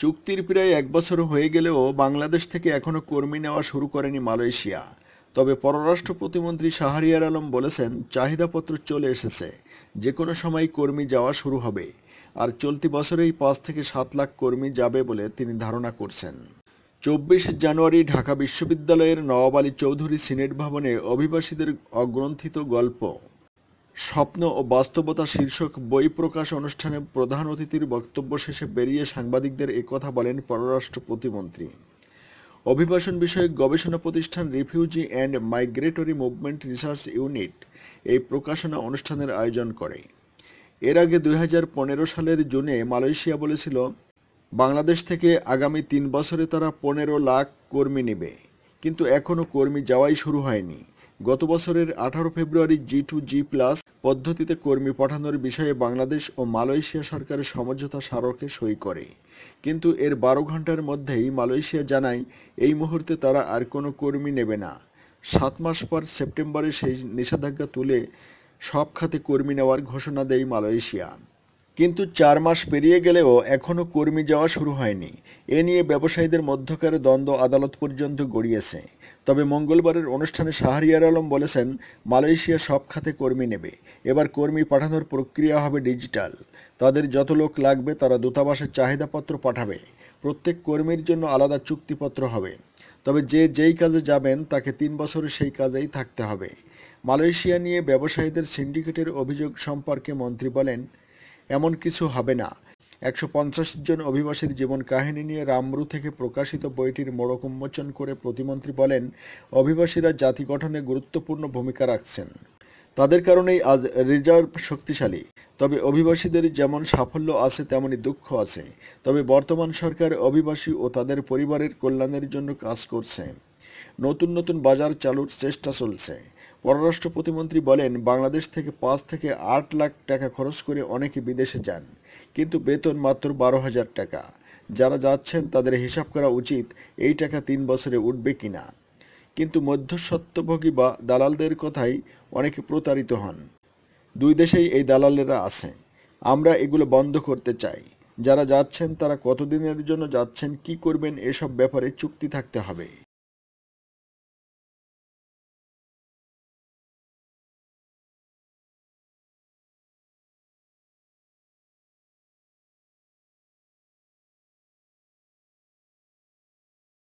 চুক্তির প্রায় এক বছর হয়ে গেলেও বাংলাদেশ থেকে এখনো কর্মী নেওয়া শুরু করেনি মালয়েশিয়া। তবে পররাষ্ট্র প্রতিমন্ত্রী শাহরিয়ার আলম বলেছেন, চাহিদাপত্র চলে এসেছে, যে কোনো সময় কর্মী যাওয়া শুরু হবে। আর চলতি বছরেই 5 থেকে 7 লাখ কর্মী যাবে বলে তিনি ধারণা করছেন। 24 জানুয়ারি ঢাকা বিশ্ববিদ্যালয়ের নওয়াব আলী চৌধুরী সিনেট ভবনে অভিবাসীদের অগ্রন্থিত গল্প, স্বপ্ন ও বাস্তবতা শীর্ষক বই প্রকাশ অনুষ্ঠানে প্রধান অতিথির বক্তব্য শেষে বেরিয়ে সাংবাদিকদের একথা বলেন পররাষ্ট্র প্রতিমন্ত্রী। অভিবাসন বিষয়ক গবেষণা প্রতিষ্ঠান refugee and migratory movement research unit এই প্রকাশনা অনুষ্ঠানের আয়োজন করে। এর আগে 2015 সালের জুনে মালয়েশিয়া বলেছিল, বাংলাদেশ থেকে আগামী 3 বছরে তারা 15 লাখ কর্মী নেবে, কিন্তু এখনও কর্মী যাওয়াই শুরু হয়নি। গত বছরের 18 ফেব্রুয়ারি G2G+ পদ্ধতিতে কর্মী পাঠানোর বিষয়ে বাংলাদেশ ও মালয়েশিয়া সরকারের সমঝোতা স্মারকে সই করে, কিন্তু এর 12 ঘন্টার মধ্যেই মালয়েশিয়া জানায় এই মুহূর্তে তারা আর কোনো কর্মী নেবে না। 7 মাস পর সেপ্টেম্বরে সেই নিষেধাজ্ঞা তুলে সব খাতে কর্মী নেওয়ার ঘোষণা দেয় মালয়েশিয়া। কিন্তু 4 মাস পেরিয়ে গেলেও এখনও কর্মী যাওয়া শুরু হয়নি। এ নিয়ে ব্যবসায়ীদের মধ্যকার দ্বন্দ্ব আদালত পর্যন্ত গড়িয়েছে। তবে মঙ্গলবারের অনুষ্ঠানে শাহরিয়ার আলম বলেছেন, মালয়েশিয়া সব খাতে কর্মী নেবে। এবার কর্মী পাঠানোর প্রক্রিয়া হবে ডিজিটাল। তাদের যত লোক লাগবে তারা দূতাবাসে চাহিদাপত্র পাঠাবে। প্রত্যেক কর্মীর জন্য আলাদা চুক্তিপত্র হবে। তবে যেই কাজে যাবেন তাকে 3 বছরে সেই কাজেই থাকতে হবে। মালয়েশিয়া নিয়ে ব্যবসায়ীদের সিন্ডিকেটের অভিযোগ সম্পর্কে মন্ত্রী বলেন, এমন কিছু হবে না। 150 জন অভিবাসীর জীবন কাহিনী নিয়ে রামরু থেকে প্রকাশিত বইটির মোড়ক উন্মোচন করে প্রতিমন্ত্রী বলেন, অভিবাসীরা জাতি গঠনে গুরুত্বপূর্ণ ভূমিকা রাখছেন। তাদের কারণেই আজ রিজার্ভ শক্তিশালী। তবে অভিবাসীদের যেমন সাফল্য আছে তেমনি দুঃখ আছে। তবে বর্তমান সরকার অভিবাসী ও তাদের পরিবারের কল্যাণের জন্য কাজ করছে। নতুন নতুন বাজার চালুর চেষ্টা চলছে। পররাষ্ট্র প্রতিমন্ত্রী বলেন, বাংলাদেশ থেকে 5 থেকে 8 লাখ টাকা খরচ করে অনেকে বিদেশে যান, কিন্তু বেতন মাত্র 12,000 টাকা। যারা যাচ্ছেন তাদের হিসাব করা উচিত এই টাকা 3 বছরে উঠবে কিনা। কিন্তু মধ্যস্বত্বভোগী বা দালালদের কথায় অনেকে প্রতারিত হন। দুই দেশেই এই দালালেরা আছে। আমরা এগুলো বন্ধ করতে চাই। যারা যাচ্ছেন তারা কতদিনের জন্য যাচ্ছেন, কি করবেন, এসব ব্যাপারে চুক্তি থাকতে হবে।